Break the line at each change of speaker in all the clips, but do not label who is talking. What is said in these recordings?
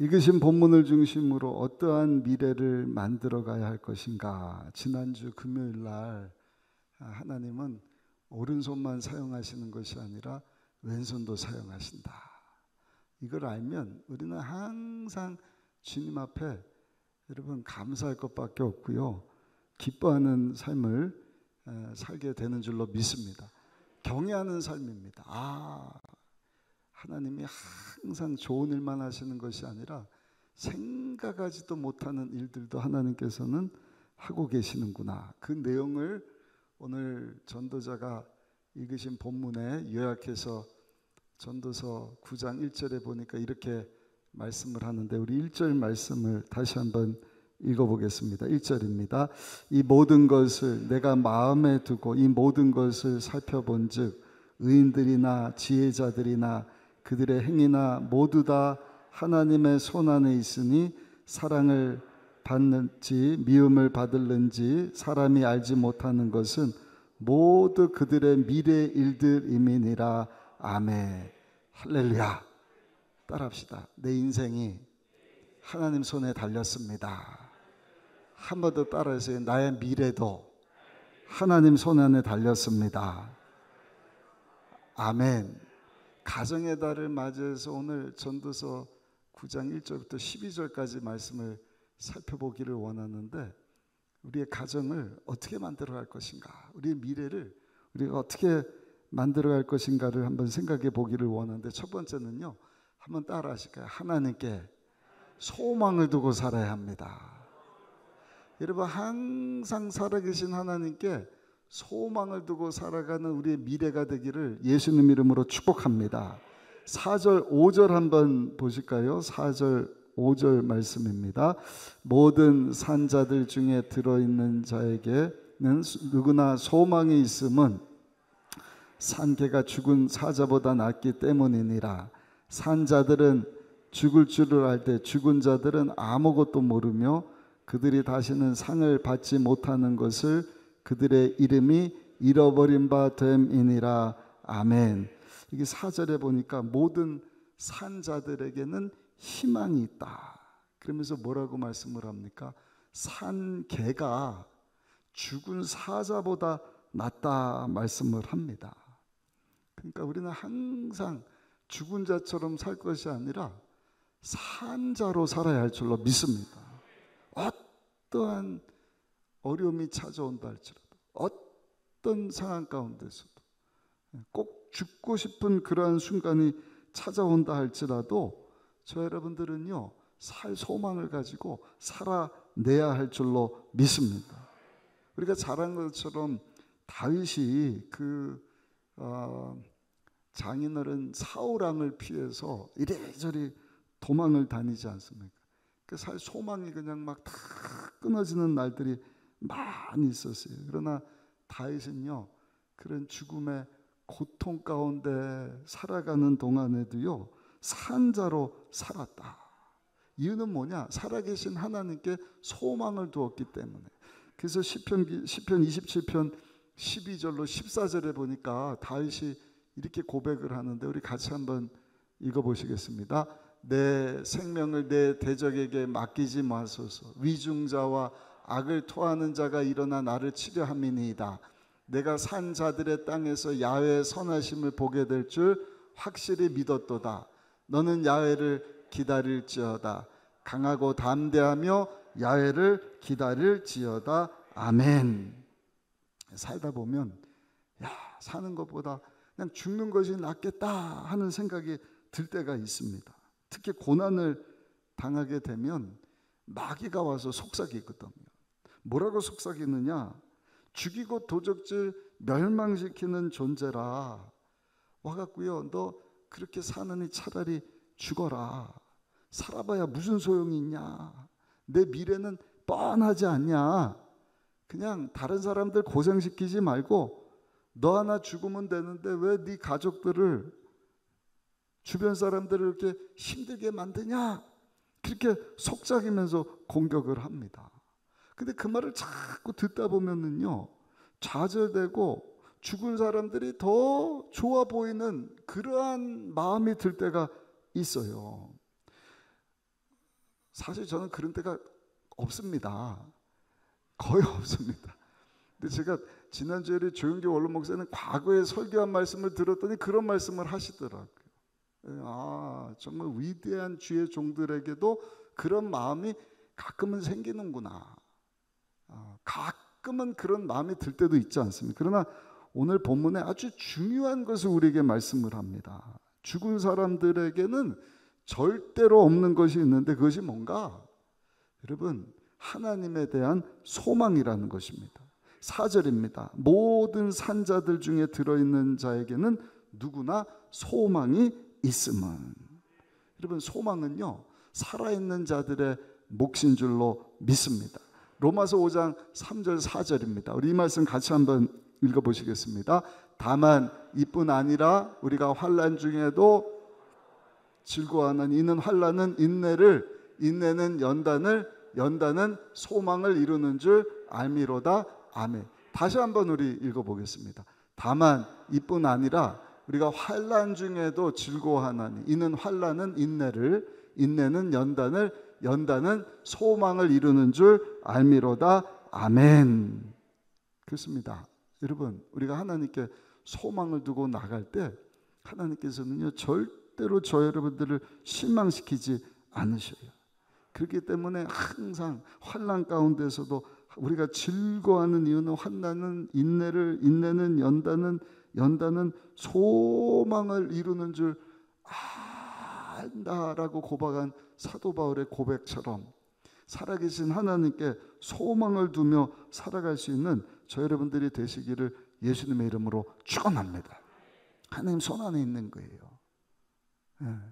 읽으신 본문을 중심으로 어떠한 미래를 만들어 가야 할 것인가. 지난주 금요일 날 하나님은 오른손만 사용하시는 것이 아니라 왼손도 사용하신다. 이걸 알면 우리는 항상 주님 앞에 여러분 감사할 것밖에 없고요, 기뻐하는 삶을 살게 되는 줄로 믿습니다. 경외하는 삶입니다. 하나님이 항상 좋은 일만 하시는 것이 아니라 생각하지도 못하는 일들도 하나님께서는 하고 계시는구나. 그 내용을 오늘 전도자가 읽으신 본문에 요약해서 전도서 9장 1절에 보니까 이렇게 말씀을 하는데, 우리 1절 말씀을 다시 한번 읽어보겠습니다. 1절입니다. 이 모든 것을 내가 마음에 두고 이 모든 것을 살펴본 즉 의인들이나 지혜자들이나 그들의 행위나 모두 다 하나님의 손안에 있으니 사랑을 받는지 미움을 받을는지 사람이 알지 못하는 것은 모두 그들의 미래 일들임이니라. 아멘. 할렐루야. 따라합시다. 내 인생이 하나님 손에 달렸습니다. 한 번 더 따라하세요. 나의 미래도 하나님 손 안에 달렸습니다. 아멘. 가정의 달을 맞이해서 오늘 전도서 9장 1절부터 12절까지 말씀을 살펴보기를 원하는데, 우리의 가정을 어떻게 만들어갈 것인가, 우리의 미래를 우리가 어떻게 만들어갈 것인가를 한번 생각해 보기를 원하는데, 첫 번째는요, 한번 따라 하실까요? 하나님께 소망을 두고 살아야 합니다. 여러분, 항상 살아계신 하나님께 소망을 두고 살아가는 우리의 미래가 되기를 예수님 이름으로 축복합니다. 4절 5절 한번 보실까요? 4절 5절 말씀입니다. 모든 산자들 중에 들어있는 자에게는 누구나 소망이 있음은 산개가 죽은 사자보다 낫기 때문이니라. 산자들은 죽을 줄을 알 때 죽은 자들은 아무것도 모르며 그들이 다시는 상을 받지 못하는 것을 그들의 이름이 잃어버린 바 됨이니라. 아멘. 이게 4절에 보니까 모든 산자들에게는 희망이 있다. 그러면서 뭐라고 말씀을 합니까? 산개가 죽은 사자보다 낫다 말씀을 합니다. 그러니까 우리는 항상 죽은 자처럼 살 것이 아니라 산자로 살아야 할 줄로 믿습니다. 어떠한 어려움이 찾아온다 할지라도, 어떤 상황 가운데서도, 꼭 죽고 싶은 그러한 순간이 찾아온다 할지라도 저 여러분들은요, 살 소망을 가지고 살아내야 할 줄로 믿습니다. 우리가 잘 한 것처럼 다윗이 장인어른 사울 왕을 피해서 이리저리 도망을 다니지 않습니까? 그 살 소망이 그냥 막 다 끊어지는 날들이 많이 있었어요. 그러나 다윗은요, 그런 죽음의 고통 가운데 살아가는 동안에도요, 산자로 살았다. 이유는 뭐냐? 살아계신 하나님께 소망을 두었기 때문에. 그래서 시편 27편 12절로 14절에 보니까 다윗이 이렇게 고백을 하는데, 우리 같이 한번 읽어보시겠습니다. 내 생명을 내 대적에게 맡기지 마소서. 위중자와 악을 토하는 자가 일어나 나를 치려 함이니이다. 내가 산 자들의 땅에서 야훼의 선하심을 보게 될 줄 확실히 믿었도다. 너는 야훼를 기다릴지어다. 강하고 담대하며 야훼를 기다릴지어다. 아멘. 살다 보면 사는 것보다 그냥 죽는 것이 낫겠다 하는 생각이 들 때가 있습니다. 특히 고난을 당하게 되면 마귀가 와서 속삭이거든요. 뭐라고 속삭이느냐? 죽이고 도적질 멸망시키는 존재라. 와갖고요, 너 그렇게 사느니 차라리 죽어라. 살아봐야 무슨 소용이 있냐? 내 미래는 뻔하지 않냐? 그냥 다른 사람들 고생시키지 말고 너 하나 죽으면 되는데 왜 네 가족들을, 주변 사람들을 이렇게 힘들게 만드냐? 그렇게 속삭이면서 공격을 합니다. 근데 그 말을 자꾸 듣다 보면은요, 좌절되고 죽은 사람들이 더 좋아 보이는 그러한 마음이 들 때가 있어요. 사실 저는 그런 때가 없습니다. 거의 없습니다. 근데 제가 지난주에 조영기 원로 목사는 과거에 설교한 말씀을 들었더니 그런 말씀을 하시더라고요. 정말 위대한 주의 종들에게도 그런 마음이 가끔은 생기는구나. 가끔은 그런 마음이 들 때도 있지 않습니까? 그러나 오늘 본문에 아주 중요한 것을 우리에게 말씀을 합니다. 죽은 사람들에게는 절대로 없는 것이 있는데 그것이 뭔가? 여러분, 하나님에 대한 소망이라는 것입니다. 4절입니다. 모든 산자들 중에 들어있는 자에게는 누구나 소망이 있음은. 여러분, 소망은요, 살아있는 자들의 몫인 줄로 믿습니다. 로마서 5장 3절 4절입니다. 우리 이 말씀 같이 한번 읽어보시겠습니다. 다만 이뿐 아니라 우리가 환난 중에도 즐거워하는 이는 환난은 인내를, 인내는 연단을, 연단은 소망을 이루는 줄 알미로다. 아멘. 다시 한번 우리 읽어보겠습니다. 다만 이뿐 아니라 우리가 환난 중에도 즐거워하나니 이는 환난은 인내를, 인내는 연단을, 연단은 소망을 이루는 줄 알미로다. 아멘. 그렇습니다. 여러분, 우리가 하나님께 소망을 두고 나갈 때 하나님께서는요, 절대로 저 여러분들을 실망시키지 않으셔요. 그렇기 때문에 항상 환난 가운데서도 우리가 즐거워하는 이유는 환난은 인내를, 인내는 연단은, 연단은 소망을 이루는 줄 안다라고 고백한 사도 바울의 고백처럼 살아계신 하나님께 소망을 두며 살아갈 수 있는 저 여러분들이 되시기를 예수님의 이름으로 축원합니다. 하나님 손 안에 있는 거예요.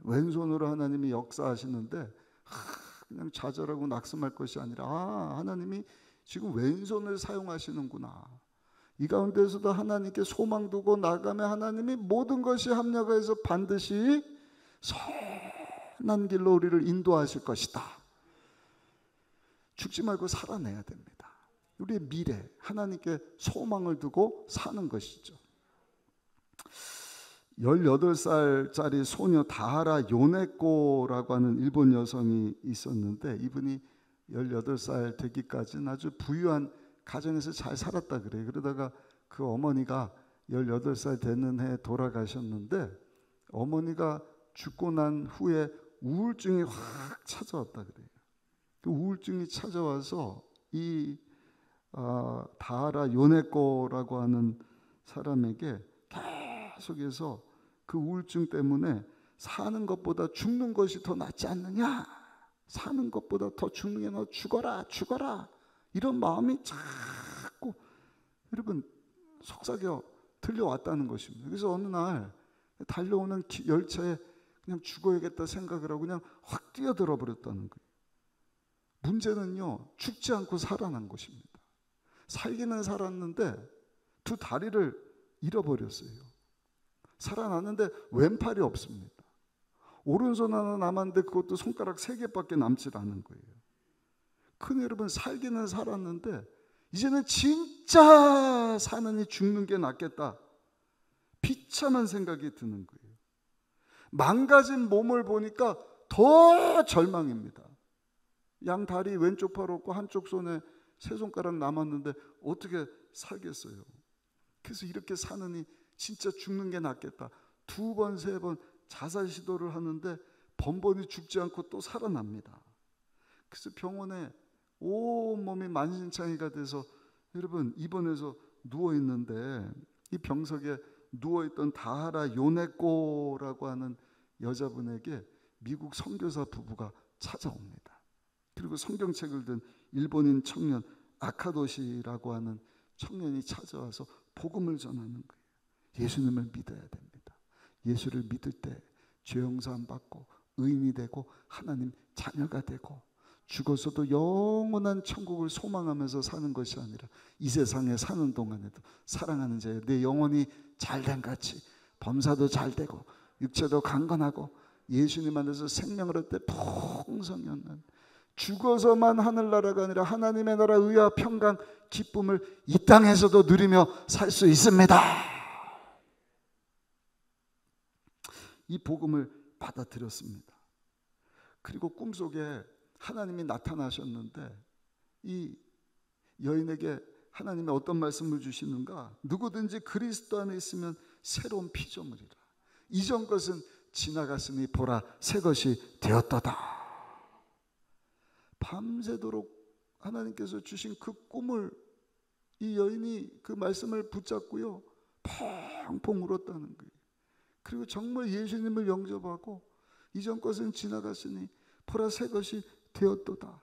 왼손으로 하나님이 역사하시는데 그냥 좌절하고 낙심할 것이 아니라 하나님이 지금 왼손을 사용하시는구나. 이 가운데서도 하나님께 소망 두고 나가면 하나님이 모든 것이 합력해서 반드시 선한 길로 우리를 인도하실 것이다. 죽지 말고 살아내야 됩니다. 우리의 미래, 하나님께 소망을 두고 사는 것이죠. 18살짜리 소녀 다하라 요네코라고 하는 일본 여성이 있었는데 이분이 18살 되기까지는 아주 부유한 가정에서 잘 살았다 그래요. 그러다가 그 어머니가 18살 되는 해에 돌아가셨는데 어머니가 죽고 난 후에 우울증이 확 찾아왔다 그래요. 그 우울증이 찾아와서 이 다하라 요네코라고 하는 사람에게 계속해서 그 우울증 때문에 사는 것보다 죽는 것이 더 낫지 않느냐, 사는 것보다 더 죽는 게 너 죽어라 죽어라 이런 마음이 자꾸 여러분 속삭여 들려왔다는 것입니다. 그래서 어느 날 달려오는 열차에 그냥 죽어야겠다 생각을 하고 그냥 확 뛰어들어 버렸다는 거예요. 문제는요, 죽지 않고 살아난 것입니다. 살기는 살았는데 두 다리를 잃어버렸어요. 살아났는데 왼팔이 없습니다. 오른손 하나 남았는데 그것도 손가락 3개밖에 남질 않은 거예요. 큰 여러분, 살기는 살았는데 이제는 진짜 사느니 죽는 게 낫겠다. 비참한 생각이 드는 거예요. 망가진 몸을 보니까 더 절망입니다. 양 다리 왼쪽 팔 없고 한쪽 손에 3손가락 남았는데 어떻게 살겠어요? 그래서 이렇게 사느니 진짜 죽는 게 낫겠다. 2번, 3번 자살 시도를 하는데 번번이 죽지 않고 또 살아납니다. 그래서 병원에 온몸이 만신창이가 돼서 여러분 입원해서 누워있는데 이 병석에 누워있던 다하라 요네코라고 하는 여자분에게 미국 선교사 부부가 찾아옵니다. 그리고 성경책을 든 일본인 청년 아카도시라고 하는 청년이 찾아와서 복음을 전하는 거예요. 예수님을 믿어야 됩니다. 예수를 믿을 때 죄 용서함 받고 의인이 되고 하나님 자녀가 되고 죽어서도 영원한 천국을 소망하면서 사는 것이 아니라 이 세상에 사는 동안에도 사랑하는 자여 내 영혼이 잘된 같이 범사도 잘 되고 육체도 강건하고 예수님 안에서 생명을 얻되 풍성히 얻는 죽어서만 하늘나라가 아니라 하나님의 나라 의와 평강 기쁨을 이 땅에서도 누리며 살 수 있습니다. 이 복음을 받아들였습니다. 그리고 꿈속에 하나님이 나타나셨는데 이 여인에게 하나님이 어떤 말씀을 주시는가? 누구든지 그리스도 안에 있으면 새로운 피조물이라. 이전 것은 지나갔으니 보라 새 것이 되었도다. 밤새도록 하나님께서 주신 그 꿈을 이 여인이 그 말씀을 붙잡고요 펑펑 울었다는 거예요. 그리고 정말 예수님을 영접하고 이전 것은 지나갔으니 보라 새 것이 되었도다.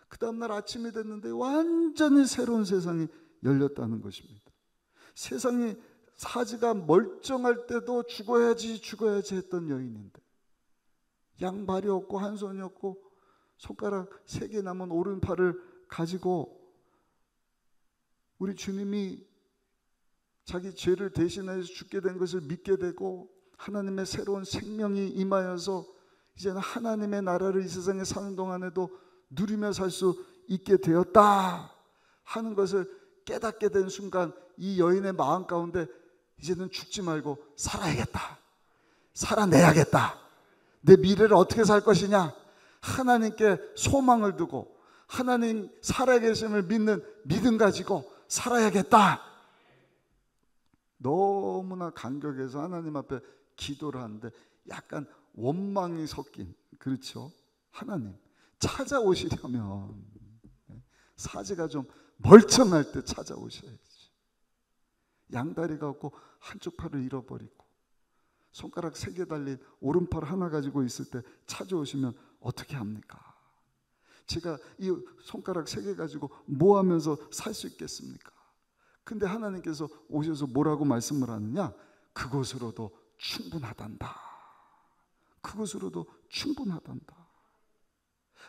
그 다음날 아침이 됐는데 완전히 새로운 세상이 열렸다는 것입니다. 세상이 사지가 멀쩡할 때도 죽어야지 했던 여인인데 양발이 없고 한 손이 없고 손가락 3개 남은 오른팔을 가지고 우리 주님이 자기 죄를 대신해서 죽게 된 것을 믿게 되고 하나님의 새로운 생명이 임하여서 이제는 하나님의 나라를 이 세상에 사는 동안에도 누리며 살 수 있게 되었다 하는 것을 깨닫게 된 순간 이 여인의 마음 가운데 이제는 죽지 말고 살아야겠다, 살아내야겠다, 내 미래를 어떻게 살 것이냐, 하나님께 소망을 두고 하나님 살아계심을 믿는 믿음 가지고 살아야겠다. 너무나 감격해서 하나님 앞에 기도를 하는데 약간 원망이 섞인, 그렇죠? 하나님 찾아오시려면 사지가 좀 멀쩡할 때 찾아오셔야지. 양다리가 없고 한쪽 팔을 잃어버리고 손가락 3개 달린 오른팔 하나 가지고 있을 때 찾아오시면 어떻게 합니까? 제가 이 손가락 3개 가지고 뭐 하면서 살 수 있겠습니까? 근데 하나님께서 오셔서 뭐라고 말씀을 하느냐? 그것으로도 충분하단다. 그것으로도 충분하단다.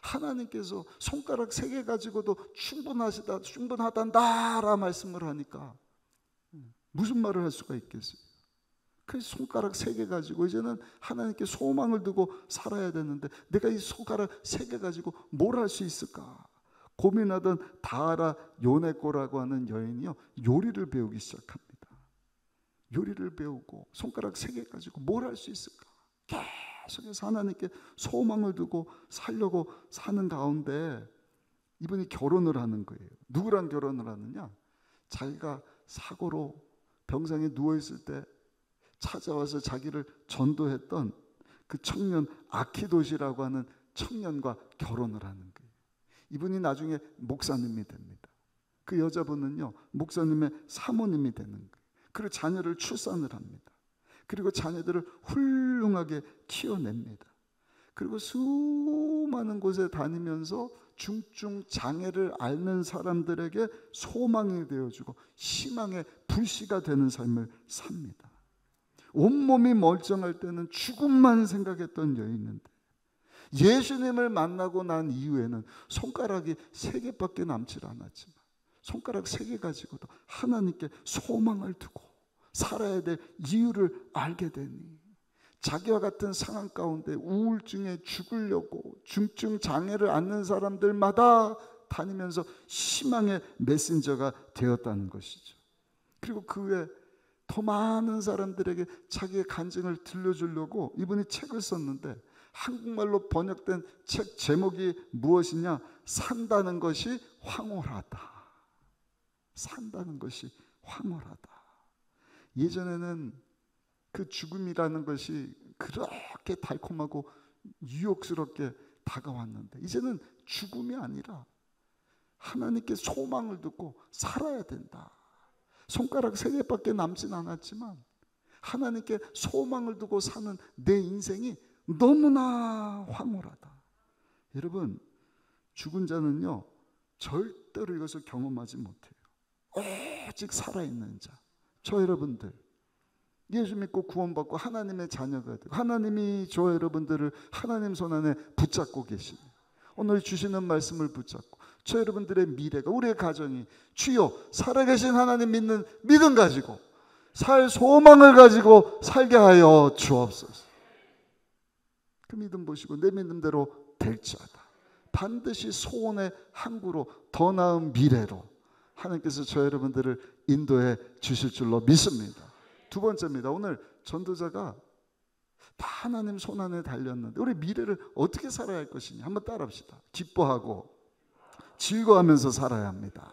하나님께서 손가락 3개 가지고도 충분하단다라 말씀을 하니까 무슨 말을 할 수가 있겠어요? 그 손가락 3개 가지고 이제는 하나님께 소망을 두고 살아야 되는데 내가 이 손가락 3개 가지고 뭘 할 수 있을까? 고민하던 다하라 요네코라고 하는 여인이요 요리를 배우기 시작합니다. 요리를 배우고 손가락 3개 가지고 뭘 할 수 있을까? 계속해서 하나님께 소망을 두고 살려고 사는 가운데 이분이 결혼을 하는 거예요. 누구랑 결혼을 하느냐? 자기가 사고로 병상에 누워있을 때 찾아와서 자기를 전도했던 그 청년 아키도시라고 하는 청년과 결혼을 하는 거예요. 이분이 나중에 목사님이 됩니다. 그 여자분은요 목사님의 사모님이 되는 거예요. 그리고 자녀를 출산을 합니다. 그리고 자녀들을 훌륭하게 키워냅니다. 그리고 수많은 곳에 다니면서 중증 장애를 앓는 사람들에게 소망이 되어주고 희망의 불씨가 되는 삶을 삽니다. 온몸이 멀쩡할 때는 죽음만 생각했던 여인인데 예수님을 만나고 난 이후에는 손가락이 3개밖에 남질 않았지만 손가락 3개 가지고도 하나님께 소망을 두고 살아야 될 이유를 알게 되니 자기와 같은 상황 가운데 우울증에 죽으려고 중증 장애를 앓는 사람들마다 다니면서 희망의 메신저가 되었다는 것이죠. 그리고 그 외에 더 많은 사람들에게 자기의 간증을 들려주려고 이분이 책을 썼는데 한국말로 번역된 책 제목이 무엇이냐? 산다는 것이 황홀하다. 산다는 것이 황홀하다. 예전에는 그 죽음이라는 것이 그렇게 달콤하고 유혹스럽게 다가왔는데 이제는 죽음이 아니라 하나님께 소망을 두고 살아야 된다. 손가락 3개밖에 남진 않았지만 하나님께 소망을 두고 사는 내 인생이 너무나 황홀하다. 여러분 죽은 자는요 절대로 이것을 경험하지 못해요. 오직 살아있는 자, 저 여러분들 예수 믿고 구원받고 하나님의 자녀가 되고 하나님이 저 여러분들을 하나님 손안에 붙잡고 계시네요. 오늘 주시는 말씀을 붙잡고 저 여러분들의 미래가, 우리의 가정이 주여 살아계신 하나님 믿는 믿음 가지고 살 소망을 가지고 살게 하여 주옵소서. 그 믿음 보시고 내 믿음대로 될지어다. 반드시 소원의 항구로 더 나은 미래로 하나님께서 저 여러분들을 인도해 주실 줄로 믿습니다. 2번째입니다. 오늘 전도자가 다 하나님 손 안에 달렸는데 우리 미래를 어떻게 살아야 할 것이냐 한번 따라합시다. 기뻐하고 즐거워하면서 살아야 합니다.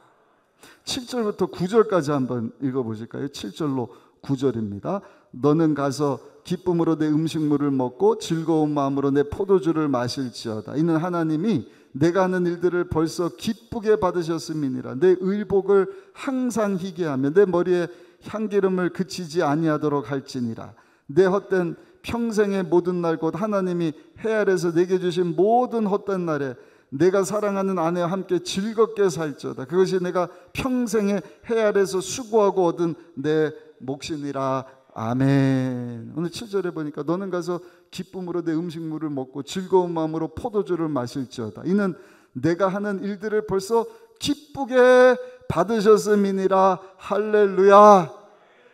7절부터 9절까지 한번 읽어보실까요? 7절로 9절입니다. 너는 가서 기쁨으로 내 음식물을 먹고 즐거운 마음으로 내 포도주를 마실지어다. 이는 하나님이 내가 하는 일들을 벌써 기쁘게 받으셨음이니라. 내 의복을 항상 희게 하며 내 머리에 향기름을 그치지 아니하도록 할지니라. 내 헛된 평생의 모든 날 곧 하나님이 해 아래서 내게 주신 모든 헛된 날에 내가 사랑하는 아내와 함께 즐겁게 살지어다. 그것이 내가 평생에 해 아래서 수고하고 얻은 내 몫이니라. 아멘. 오늘 7절에 보니까 너는 가서 기쁨으로 내 음식물을 먹고 즐거운 마음으로 포도주를 마실지어다. 이는 내가 하는 일들을 벌써 기쁘게 받으셨음이니라. 할렐루야.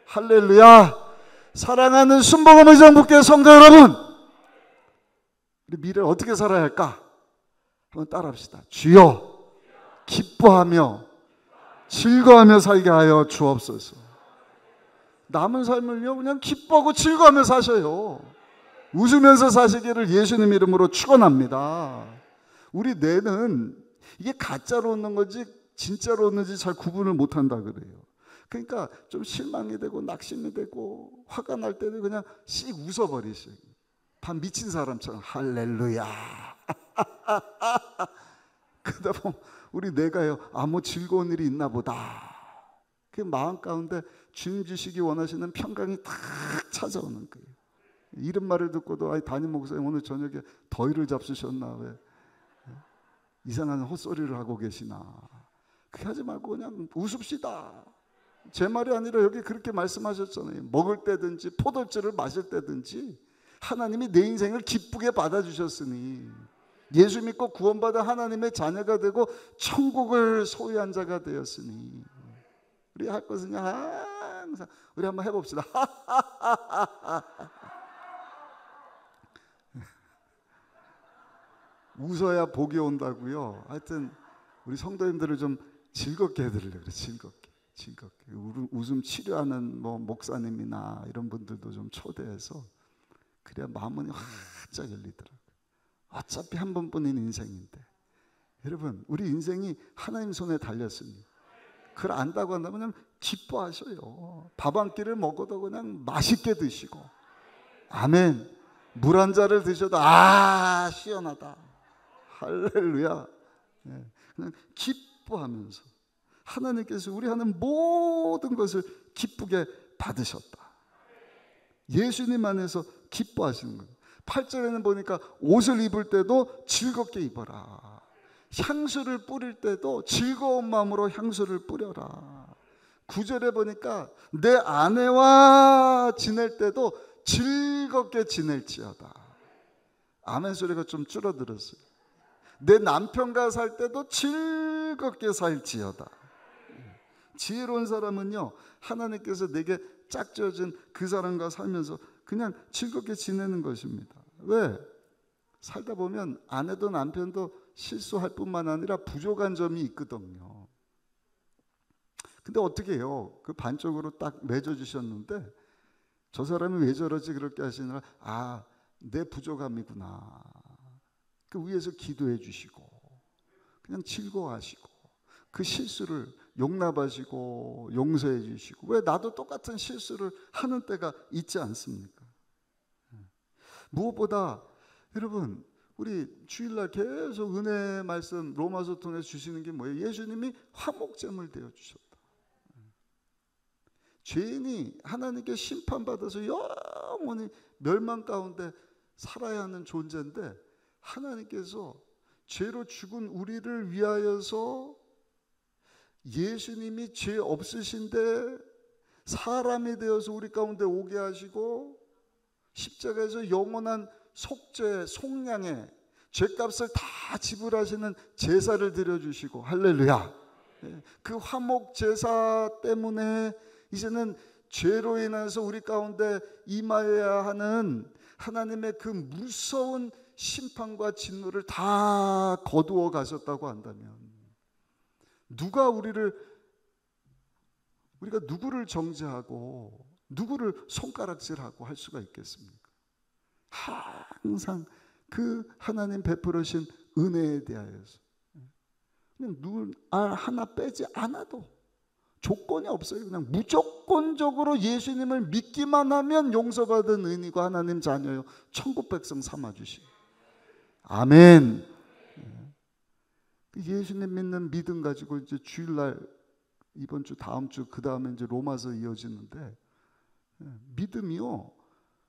할렐루야. 사랑하는 순복음 의정부교회 성도 여러분, 우리 미래를 어떻게 살아야 할까? 한번 따라합시다. 주여 기뻐하며 즐거워하며 살게 하여 주옵소서. 남은 삶을요 그냥 기뻐하고 즐거워하며 사셔요. 웃으면서 사시기를 예수님 이름으로 축원합니다. 우리 뇌는 이게 가짜로 웃는 건지 진짜로 웃는지 잘 구분을 못한다 그래요. 그러니까 좀 실망이 되고 낙심이 되고 화가 날 때는 그냥 씩 웃어버리셔요. 반 미친 사람처럼 할렐루야. 그러다 보면 우리 뇌가요 아무 즐거운 일이 있나 보다. 그 마음 가운데 주님 주시기 원하시는 평강이 탁 찾아오는 거예요. 이런 말을 듣고도 아이 담임 목사님 오늘 저녁에 더위를 잡수셨나 왜 이상한 헛소리를 하고 계시나. 그렇게 하지 말고 그냥 웃읍시다. 제 말이 아니라 여기 그렇게 말씀하셨잖아요. 먹을 때든지 포도주를 마실 때든지 하나님이 내 인생을 기쁘게 받아주셨으니 예수 믿고 구원받아 하나님의 자녀가 되고 천국을 소유한 자가 되었으니 우리 할 것은 항상 우리 한번 해봅시다. 웃어야 복이 온다고요. 하여튼 우리 성도님들을 좀 즐겁게 해드리려고 그래. 즐겁게. 웃음 치료하는 뭐 목사님이나 이런 분들도 좀 초대해서 그래야 마음이 활짝 열리더라고요. 어차피 한 번뿐인 인생인데 여러분 우리 인생이 하나님 손에 달렸습니다. 그걸 안다고 한다면 그냥 기뻐하셔요. 밥 한 끼를 먹어도 그냥 맛있게 드시고 아멘. 물 한 잔을 드셔도 아 시원하다. 할렐루야. 그냥 기뻐하면서 하나님께서 우리 하는 모든 것을 기쁘게 받으셨다. 예수님 안에서 기뻐하시는 거예요. 8절에는 보니까 옷을 입을 때도 즐겁게 입어라. 향수를 뿌릴 때도 즐거운 마음으로 향수를 뿌려라. 9절에 보니까 내 아내와 지낼 때도 즐겁게 지낼지어다. 아멘 소리가 좀 줄어들었어요. 내 남편과 살 때도 즐겁게 살지어다. 지혜로운 사람은요 하나님께서 내게 짝지어진 그 사람과 살면서 그냥 즐겁게 지내는 것입니다. 왜? 살다 보면 아내도 남편도 실수할 뿐만 아니라 부족한 점이 있거든요. 근데 어떻게 해요? 그 반쪽으로 딱 맺어주셨는데 저 사람이 왜 저러지 그렇게 하시느라 아, 내 부족함이구나. 그 위에서 기도해 주시고 그냥 즐거워하시고 그 실수를 용납하시고 용서해 주시고 왜 나도 똑같은 실수를 하는 때가 있지 않습니까? 무엇보다 여러분 우리 주일날 계속 은혜 말씀 로마서 통해서 주시는 게 뭐예요? 예수님이 화목제물 되어 주셨다. 죄인이 하나님께 심판받아서 영원히 멸망 가운데 살아야 하는 존재인데 하나님께서 죄로 죽은 우리를 위하여서 예수님이 죄 없으신데 사람이 되어서 우리 가운데 오게 하시고 십자가에서 영원한 속죄, 속량의 죄값을 다 지불하시는 제사를 드려주시고 할렐루야. 그 화목 제사 때문에 이제는 죄로 인해서 우리 가운데 임하여야 하는 하나님의 그 무서운 심판과 진노를 다 거두어 가셨다고 한다면 우리가 누구를 정죄하고 누구를 손가락질하고 할 수가 있겠습니까? 항상 그 하나님 베풀으신 은혜에 대하여서 그냥 눈 하나 빼지 않아도 조건이 없어요. 그냥 무조건적으로 예수님을 믿기만 하면 용서받은 의인이고 하나님 자녀요 천국 백성 삼아주시. 아멘. 예수님 믿는 믿음 가지고 이제 주일날 이번 주 다음 주 그 다음에 이제 로마서 이어지는데 믿음이요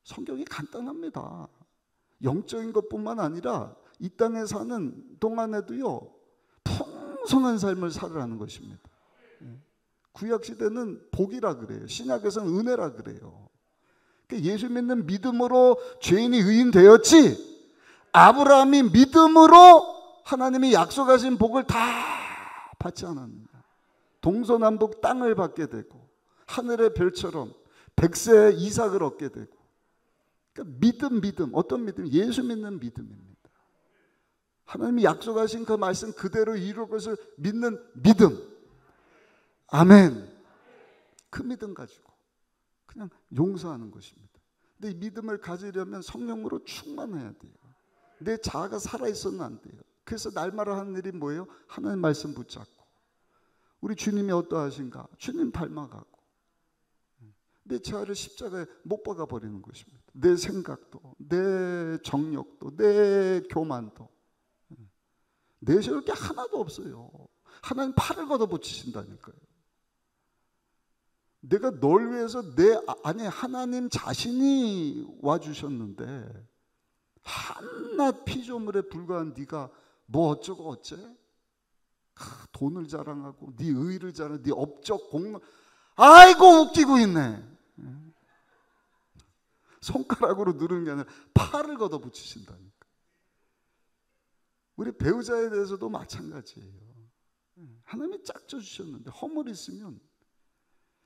성경이 간단합니다. 영적인 것뿐만 아니라 이 땅에 사는 동안에도요 풍성한 삶을 살으라는 것입니다. 구약 시대는 복이라 그래요. 신약에서는 은혜라 그래요. 그러니까 예수 믿는 믿음으로 죄인이 의인 되었지 아브라함이 믿음으로 하나님이 약속하신 복을 다 받지 않았느냐. 동서남북 땅을 받게 되고 하늘의 별처럼 백세 이삭을 얻게 되고. 그러니까 믿음 어떤 믿음? 예수 믿는 믿음입니다. 하나님이 약속하신 그 말씀 그대로 이룰 것을 믿는 믿음. 아멘. 그 믿음 가지고 그냥 용서하는 것입니다. 근데 이 믿음을 가지려면 성령으로 충만해야 돼요. 내 자아가 살아있어는 안 돼요. 그래서 날마다 하는 일이 뭐예요? 하나님 말씀 붙잡고 우리 주님이 어떠하신가? 주님 닮아가고 내 자아를 십자가에 못 박아버리는 것입니다. 내 생각도 내 정욕도 내 교만도 내세울 게 하나도 없어요. 하나님 팔을 걷어붙이신다니까요. 내가 널 위해서 아니 하나님 자신이 와주셨는데 한낱 피조물에 불과한 네가 뭐 어쩌고 어째? 돈을 자랑하고 네 의를 자랑하고 네 업적 공로 아이고 웃기고 있네. 손가락으로 누르는 게 아니라 팔을 걷어붙이신다니까. 우리 배우자에 대해서도 마찬가지예요. 하나님이 짝져 주셨는데 허물 있으면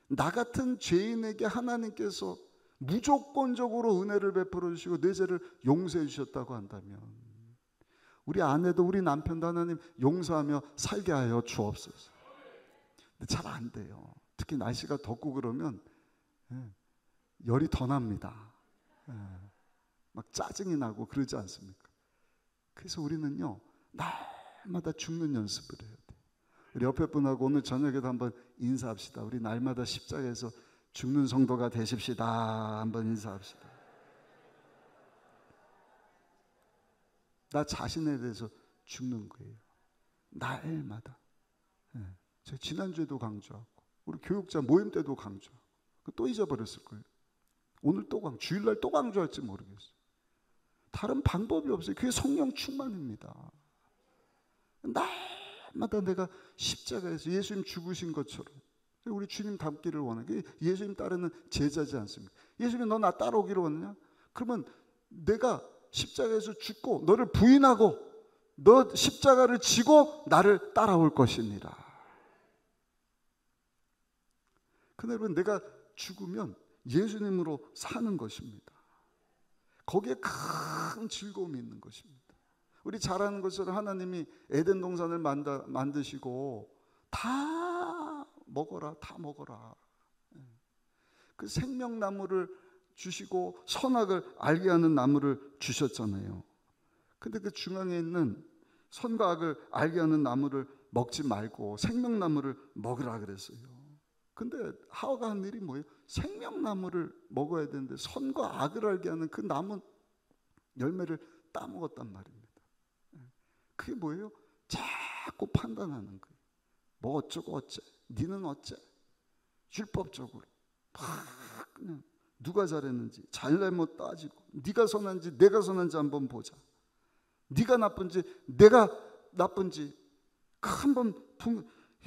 나 같은 죄인에게 하나님께서 무조건적으로 은혜를 베풀어 주시고 내 죄를 용서해 주셨다고 한다면 우리 아내도 우리 남편도 하나님 용서하며 살게 하여 주옵소서. 근데 잘 안 돼요. 특히 날씨가 덥고 그러면 열이 더 납니다. 막 짜증이 나고 그러지 않습니까? 그래서 우리는요 날마다 죽는 연습을 해야 돼요. 우리 옆에 분하고 오늘 저녁에도 한번 인사합시다. 우리 날마다 십자가에서 죽는 성도가 되십시다. 한번 인사합시다. 나 자신에 대해서 죽는 거예요. 날마다. 제가 지난주에도 강조하고 우리 교육자 모임 때도 강조하고 또 잊어버렸을 거예요. 오늘 또 주일날 또 강조할지 모르겠어요. 다른 방법이 없어요. 그게 성령 충만입니다. 날마다 내가 십자가에서 예수님 죽으신 것처럼 우리 주님 닮기를 원해요. 예수님 따르는 제자지 않습니까? 예수님 너 나 따라오기를 원하냐? 그러면 내가 십자가에서 죽고 너를 부인하고 너 십자가를 지고 나를 따라올 것이니라. 근데 여러분 내가 죽으면 예수님으로 사는 것입니다. 거기에 큰 즐거움이 있는 것입니다. 우리 잘 아는 것처럼 하나님이 에덴 동산을 만드시고 다 먹어라 다 먹어라. 그 생명나무를 주시고 선악을 알게 하는 나무를 주셨잖아요. 근데 그 중앙에 있는 선과 악을 알게 하는 나무를 먹지 말고 생명나무를 먹으라 그랬어요. 근데 하와가 한 일이 뭐예요? 생명나무를 먹어야 되는데 선과 악을 알게 하는 그 나무 열매를 따먹었단 말입니다. 그게 뭐예요? 자꾸 판단하는 거예요. 뭐 어쩌고 어째, 니는 어째, 율법적으로 막 그냥 누가 잘했는지 잘잘못 따지고 네가 선한지 내가 선한지 한번 보자. 네가 나쁜지 내가 나쁜지 한번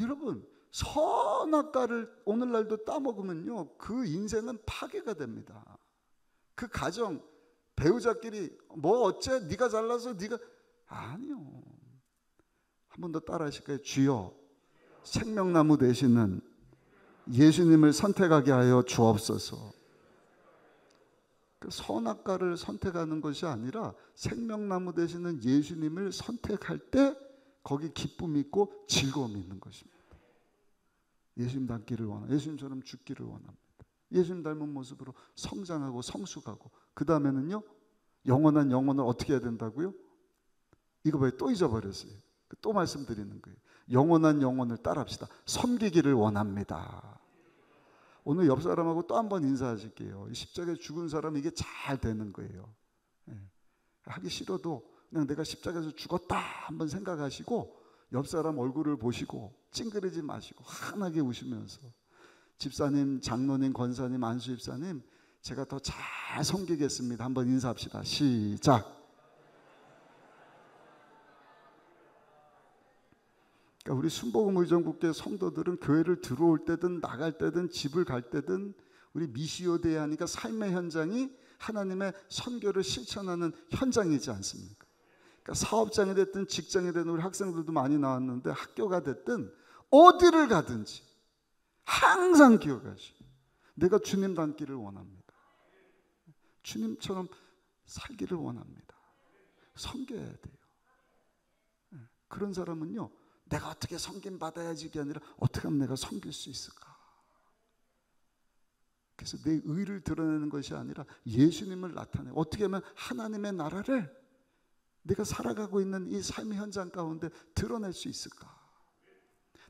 여러분 선악과를 오늘날도 따먹으면요 그 인생은 파괴가 됩니다. 그 가정 배우자끼리 뭐 어째 네가 잘나서 네가 아니요. 한 번 더 따라하실까요? 주여 생명나무 되시는 예수님을 선택하게 하여 주옵소서. 그 선악과를 선택하는 것이 아니라 생명나무 되시는 예수님을 선택할 때 거기 기쁨이 있고 즐거움이 있는 것입니다. 예수님 닮기를 원합니다. 예수님처럼 죽기를 원합니다. 예수님 닮은 모습으로 성장하고 성숙하고 그 다음에는요 영원한 영혼을 어떻게 해야 된다고요? 이거 왜 또 잊어버렸어요? 또 말씀드리는 거예요. 영원한 영혼을 따라합시다. 섬기기를 원합니다. 오늘 옆 사람하고 또 한 번 인사하실게요. 십자가에 죽은 사람 이게 잘 되는 거예요. 하기 싫어도 그냥 내가 십자가에서 죽었다 한번 생각하시고 옆 사람 얼굴을 보시고 찡그리지 마시고 환하게 웃으면서 집사님, 장로님, 권사님, 안수 집사님 제가 더 잘 섬기겠습니다. 한번 인사합시다. 시작. 그러니까 우리 순복음 의정부교회 성도들은 교회를 들어올 때든 나갈 때든 집을 갈 때든 우리 미시오 대하니까 삶의 현장이 하나님의 선교를 실천하는 현장이지 않습니까? 그러니까 사업장이 됐든 직장이 됐든 우리 학생들도 많이 나왔는데 학교가 됐든 어디를 가든지 항상 기억하시고 내가 주님 닮기를 원합니다. 주님처럼 살기를 원합니다. 섬겨야 돼요. 그런 사람은요, 내가 어떻게 섬김 받아야지 게 아니라 어떻게 하면 내가 섬길 수 있을까? 그래서 내 의를 드러내는 것이 아니라 예수님을 나타내 어떻게 하면 하나님의 나라를 내가 살아가고 있는 이 삶의 현장 가운데 드러낼 수 있을까?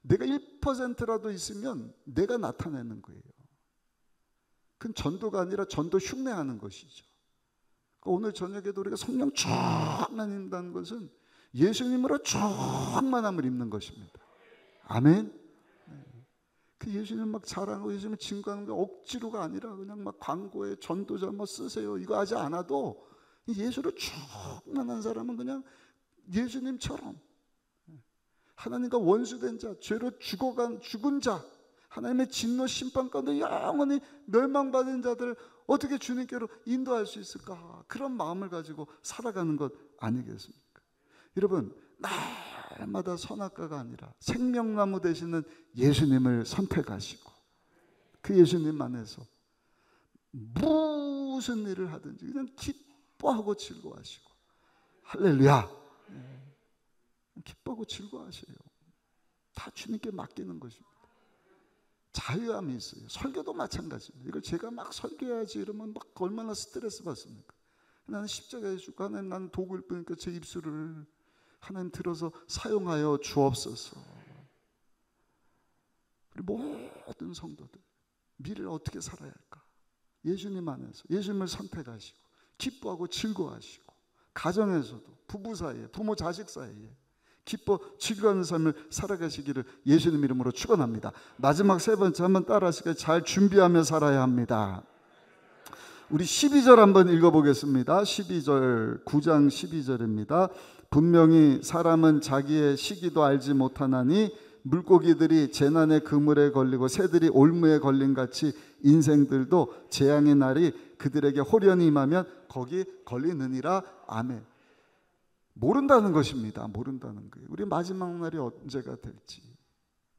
내가 1%라도 있으면 내가 나타내는 거예요. 그건 전도가 아니라 전도 흉내하는 것이죠. 그러니까 오늘 저녁에도 우리가 성령 충만 입는다는 것은 예수님으로 충만함을 입는 것입니다. 아멘. 그 예수님 막 자랑하고 예수님 증거하는 게 억지로가 아니라 그냥 막 광고에 전도자 뭐 쓰세요 이거 하지 않아도 예수로 충만한 사람은 그냥 예수님처럼 하나님과 원수된 자, 죄로 죽은 자, 하나님의 진노 심판 가운데 영원히 멸망받은 자들을 어떻게 주님께로 인도할 수 있을까? 그런 마음을 가지고 살아가는 것 아니겠습니까? 여러분, 날마다 선악과가 아니라 생명나무 되시는 예수님을 선택하시고 그 예수님 안에서 무슨 일을 하든지 그냥 기뻐하고 즐거워하시고 할렐루야. 기뻐하고 즐거워하세요. 다 주님께 맡기는 것입니다. 자유함이 있어요. 설교도 마찬가지입니다. 이걸 제가 막 설교해야지 이러면 막 얼마나 스트레스 받습니까? 나는 십자가에 죽고 하나님 나는 도구일 뿐이니까 제 입술을 하나님 들어서 사용하여 주옵소서. 그리고 모든 성도들 미래를 어떻게 살아야 할까? 예수님 안에서 예수님을 선택하시고 기뻐하고 즐거워하시고 가정에서도 부부 사이에 부모 자식 사이에 기뻐 즐거워하는 삶을 살아가시기를 예수님 이름으로 축원합니다. 마지막 세 번째 한번 따라하시게 잘 준비하며 살아야 합니다. 우리 12절 한번 읽어보겠습니다. 12절 9장 12절입니다. 분명히 사람은 자기의 시기도 알지 못하나니 물고기들이 재난의 그물에 걸리고 새들이 올무에 걸린 같이 인생들도 재앙의 날이 그들에게 홀연히 임하면 거기 걸리느니라. 아멘. 모른다는 것입니다. 모른다는 거예요. 우리 마지막 날이 언제가 될지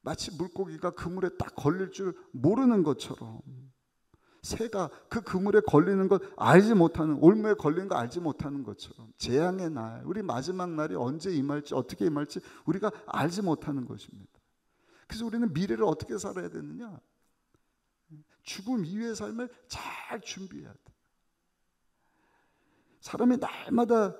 마치 물고기가 그물에 딱 걸릴 줄 모르는 것처럼 새가 그 그물에 걸리는 것 알지 못하는 올무에 걸리는 거 알지 못하는 것처럼 재앙의 날 우리 마지막 날이 언제 임할지 어떻게 임할지 우리가 알지 못하는 것입니다. 그래서 우리는 미래를 어떻게 살아야 되느냐? 죽음 이후의 삶을 잘 준비해야 돼. 사람이 날마다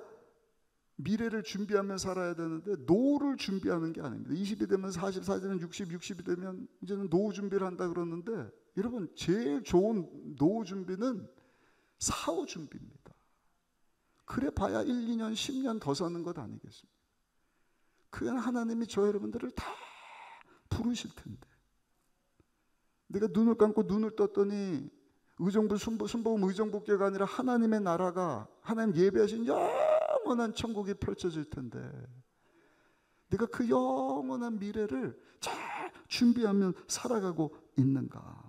미래를 준비하며 살아야 되는데 노후를 준비하는 게 아닙니다. 20이 되면 40, 40이 60, 60이 되면 이제는 노후 준비를 한다 그러는데 여러분 제일 좋은 노후 준비는 사후 준비입니다. 그래 봐야 1, 2년, 10년 더 사는 것 아니겠습니까? 그건 하나님이 저 여러분들을 다 부르실 텐데 내가 눈을 감고 눈을 떴더니 의정부 순복음 의정부교회가 아니라 하나님의 나라가 하나님 예배하신 영원한 천국이 펼쳐질 텐데 내가 그 영원한 미래를 잘 준비하면 살아가고 있는가?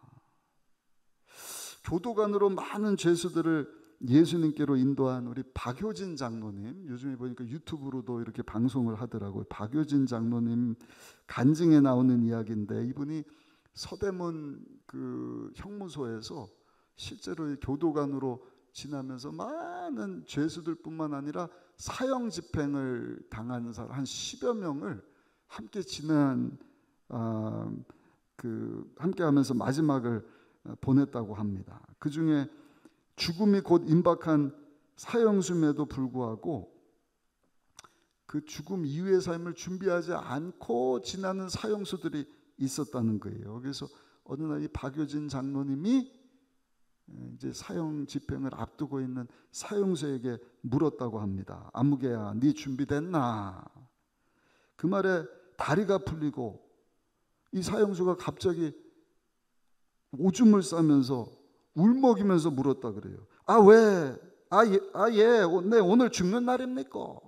교도관으로 많은 죄수들을 예수님께로 인도한 우리 박효진 장로님, 요즘에 보니까 유튜브로도 이렇게 방송을 하더라고요. 박효진 장로님 간증에 나오는 이야기인데 이분이 서대문 그 형무소에서 실제로 교도관으로 지나면서 많은 죄수들뿐만 아니라 사형 집행을 당한 사람 한 10여 명을 함께 지난 함께하면서 마지막을 보냈다고 합니다. 그 중에 죽음이 곧 임박한 사형수임에도 불구하고 그 죽음 이후의 삶을 준비하지 않고 지나는 사형수들이 있었다는 거예요. 그래서 어느 날 이 박효진 장로님이 이제 사형 집행을 앞두고 있는 사형수에게 물었다고 합니다. 아무개야, 네 준비됐나? 그 말에 다리가 풀리고 이 사형수가 갑자기 오줌을 싸면서 울먹이면서 물었다 그래요. 아, 왜? 예, 네, 오늘 죽는 날입니까?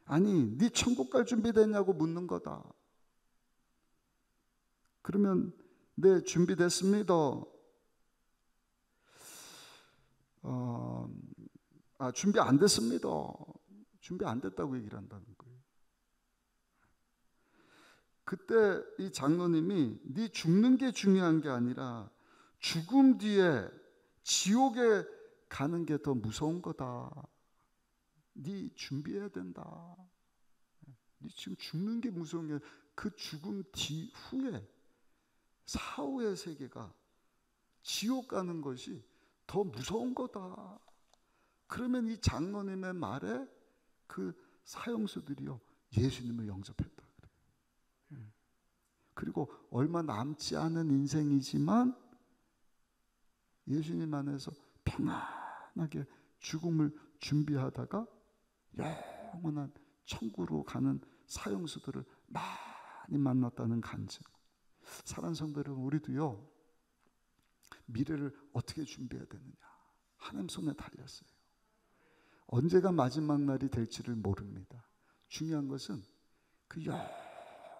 아니, 네 천국 갈 준비됐냐고 묻는 거다. 그러면 네, 준비됐습니다. 준비 안 됐습니다. 준비 안 됐다고 얘기를 한다는 거예요. 그때 이 장로님이 네 죽는 게 중요한 게 아니라 죽음 뒤에 지옥에 가는 게 더 무서운 거다. 네 준비해야 된다. 네 지금 죽는 게 무서운 게 그 죽음 뒤후에 사후의 세계가 지옥 가는 것이 더 무서운 거다. 그러면 이 장로님의 말에 그 사형수들이요 예수님을 영접했다. 그리고 얼마 남지 않은 인생이지만 예수님 안에서 평안하게 죽음을 준비하다가 영원한 천국으로 가는 사형수들을 많이 만났다는 간증. 사랑하는 성도 여러분, 우리도요 미래를 어떻게 준비해야 되느냐, 하나님 손에 달렸어요. 언제가 마지막 날이 될지를 모릅니다. 중요한 것은 그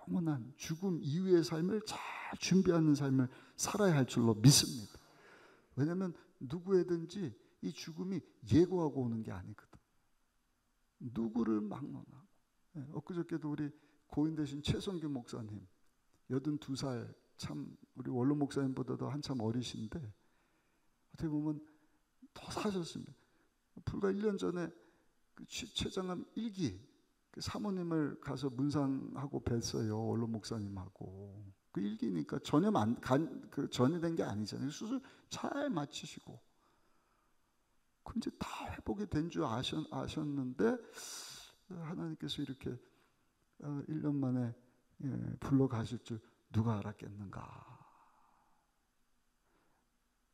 영원한 죽음 이후의 삶을 잘 준비하는 삶을 살아야 할 줄로 믿습니다. 왜냐하면 누구에든지 이 죽음이 예고하고 오는 게 아니거든. 누구를 막론하고. 엊그저께도 우리 고인 되신 최성규 목사님 82살, 참 우리 원로 목사님보다도 한참 어리신데 어떻게 보면 더 사셨습니다. 불과 1년 전에 그 최장암 1기 그 사모님을 가서 문상하고 뵀어요. 원로 목사님하고. 그 1기니까 전이된 게 아니잖아요. 수술 잘 마치시고. 그 이제 다 회복이 된 줄 아셨는데 하나님께서 이렇게 1년 만에 불러가실 줄 누가 알았겠는가.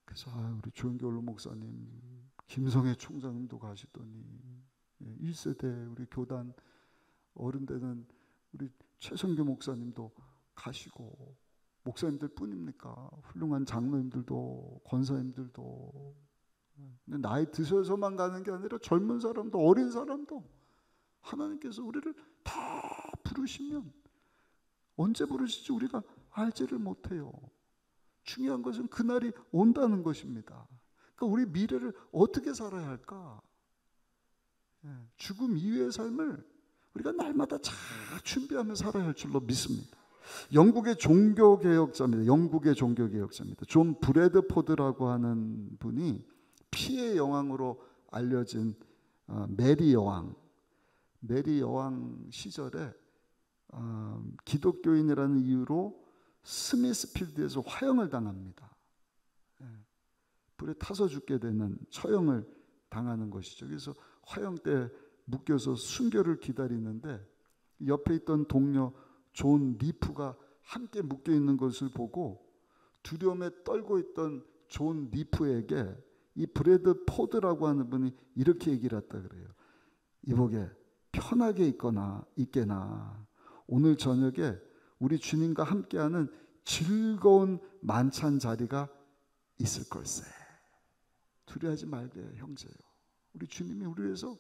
그래서 우리 조영교 원로 목사님, 김성애 총장님도 가시더니 1세대 우리 교단 어른 되는 우리 최성규 목사님도 가시고, 목사님들 뿐입니까? 훌륭한 장로님들도 권사님들도. 근데 나이 드셔서만 가는 게 아니라 젊은 사람도 어린 사람도 하나님께서 우리를 다 부르시면 언제 부르실지 우리가 알지를 못해요. 중요한 것은 그날이 온다는 것입니다. 그러니까 우리 미래를 어떻게 살아야 할까? 죽음 이후의 삶을 우리가 날마다 잘 준비하며 살아야 할 줄로 믿습니다. 영국의 종교개혁자입니다. 존 브래드포드라고 하는 분이 피의 여왕으로 알려진 메리 여왕 시절에 기독교인이라는 이유로 스미스필드에서 화형을 당합니다. 불에 타서 죽게 되는 처형을 당하는 것이죠. 그래서 화형 때 묶여서 순교를 기다리는데 옆에 있던 동료 존 리프가 함께 묶여 있는 것을 보고 두려움에 떨고 있던 존 리프에게 이 브래드 포드라고 하는 분이 이렇게 얘기를 했다 그래요. 이보게, 편하게 있게나 오늘 저녁에 우리 주님과 함께하는 즐거운 만찬 자리가 있을 걸세. 두려워하지 말게 형제요. 우리 주님이 우리 위해서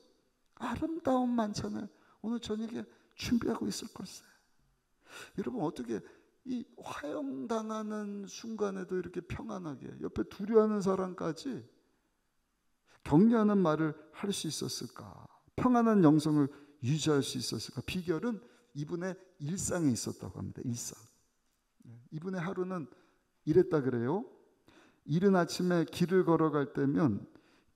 아름다운 만찬을 오늘 저녁에 준비하고 있을 걸세. 여러분, 어떻게 이 화형당하는 순간에도 이렇게 평안하게 옆에 두려워하는 사람까지 격려하는 말을 할 수 있었을까? 평안한 영성을 유지할 수 있었을까? 비결은 이분의 일상에 있었다고 합니다. 일상. 이분의 하루는 이랬다 그래요. 이른 아침에 길을 걸어갈 때면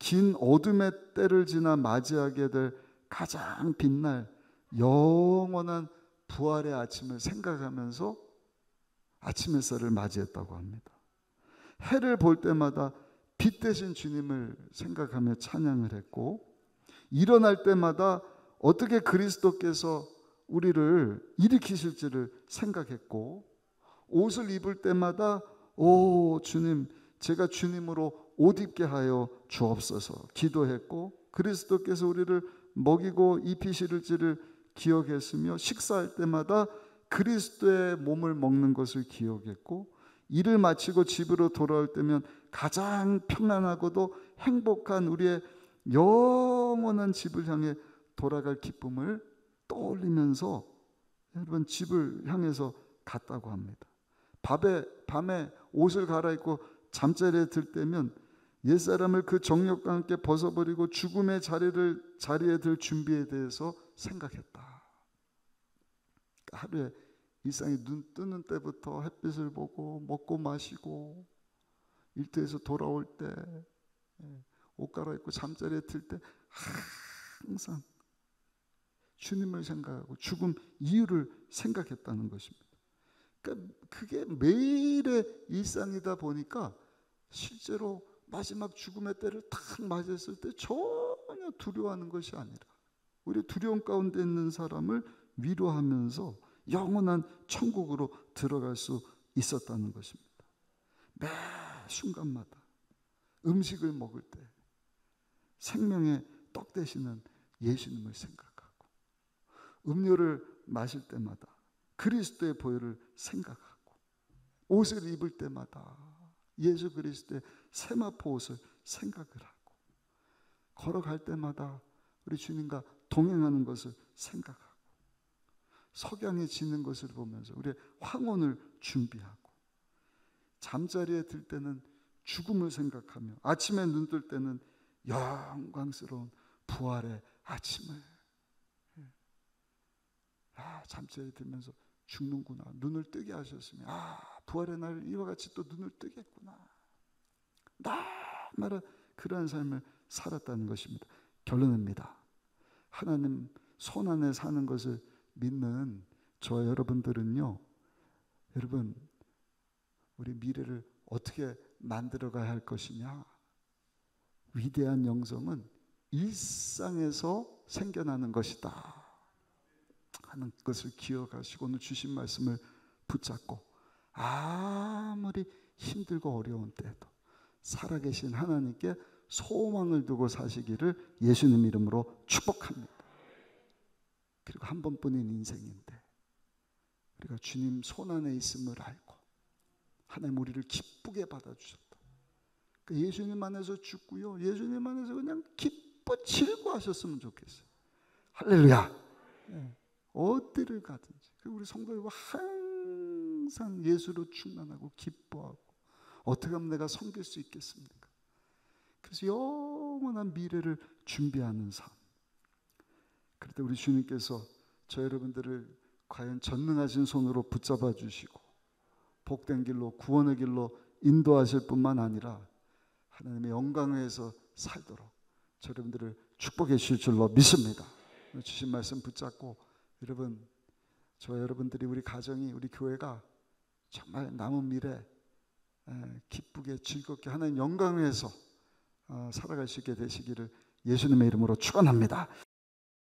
긴 어둠의 때를 지나 맞이하게 될 가장 빛날 영원한 부활의 아침을 생각하면서 아침 햇살을 맞이했다고 합니다. 해를 볼 때마다 빛 되신 주님을 생각하며 찬양을 했고, 일어날 때마다 어떻게 그리스도께서 우리를 일으키실지를 생각했고, 옷을 입을 때마다 오 주님, 제가 주님으로 옷 입게 하여 주옵소서 기도했고, 그리스도께서 우리를 먹이고 입히실지를 기억했으며, 식사할 때마다 그리스도의 몸을 먹는 것을 기억했고, 일을 마치고 집으로 돌아올 때면 가장 평안하고도 행복한 우리의 영원한 집을 향해 돌아갈 기쁨을 떠올리면서 여러분 집을 향해서 갔다고 합니다. 밤에 옷을 갈아입고 잠자리에 들 때면 옛사람을 그 정욕과 함께 벗어버리고 죽음의 자리에 들 준비에 대해서 생각했다. 하루에 일상이 눈 뜨는 때부터 햇빛을 보고 먹고 마시고 일터에서 돌아올 때 옷 갈아입고 잠자리에 들 때 항상 주님을 생각하고 죽음 이유를 생각했다는 것입니다. 그러니까 그게 매일의 일상이다 보니까 실제로 마지막 죽음의 때를 탁 맞이했을 때 전혀 두려워하는 것이 아니라 우리 두려움 가운데 있는 사람을 위로하면서 영원한 천국으로 들어갈 수 있었다는 것입니다. 매 순간마다 음식을 먹을 때 생명의 떡 되시는 예수님을 생각하고, 음료를 마실 때마다 그리스도의 보혈을 생각하고, 옷을 입을 때마다 예수 그리스도의 세마포 옷을 생각을 하고, 걸어갈 때마다 우리 주님과 동행하는 것을 생각하고, 석양이 지는 것을 보면서 우리의 황혼을 준비하고, 잠자리에 들 때는 죽음을 생각하며 아침에 눈 뜰 때는 영광스러운 부활의 아침을, 잠자리에 들면서 죽는구나, 눈을 뜨게 하셨으며 부활의 날 이와 같이 또 눈을 뜨겠구나, 날마다 그러한 삶을 살았다는 것입니다. 결론입니다. 하나님 손 안에 사는 것을 믿는 저와 여러분들은요, 여러분 우리 미래를 어떻게 만들어가야 할 것이냐, 위대한 영성은 일상에서 생겨나는 것이다 하는 것을 기억하시고 오늘 주신 말씀을 붙잡고 아무리 힘들고 어려운 때에도 살아계신 하나님께 소망을 두고 사시기를 예수님 이름으로 축복합니다. 그리고 한 번뿐인 인생인데 우리가 주님 손 안에 있음을 알고 하나님 우리를 기쁘게 받아주셨다. 예수님 안에서 죽고요, 예수님 안에서 그냥 기뻐 즐거워하셨으면 좋겠어요. 할렐루야. 어디를 가든지 우리 성도들과 항상 예수로 충만하고 기뻐하고 어떻게 하면 내가 섬길 수 있겠습니까? 그래서 영원한 미래를 준비하는 삶. 그럴 때 우리 주님께서 저 여러분들을 과연 전능하신 손으로 붙잡아 주시고 복된 길로 구원의 길로 인도하실 뿐만 아니라 하나님의 영광에서 살도록 저 여러분들을 축복해 주실 줄로 믿습니다. 주신 말씀 붙잡고 여러분, 저 여러분들이 우리 가정이 우리 교회가 정말 남은 미래 기쁘게 즐겁게 하나님 영광에서 살아갈 수 있게 되시기를 예수님의 이름으로 축원합니다.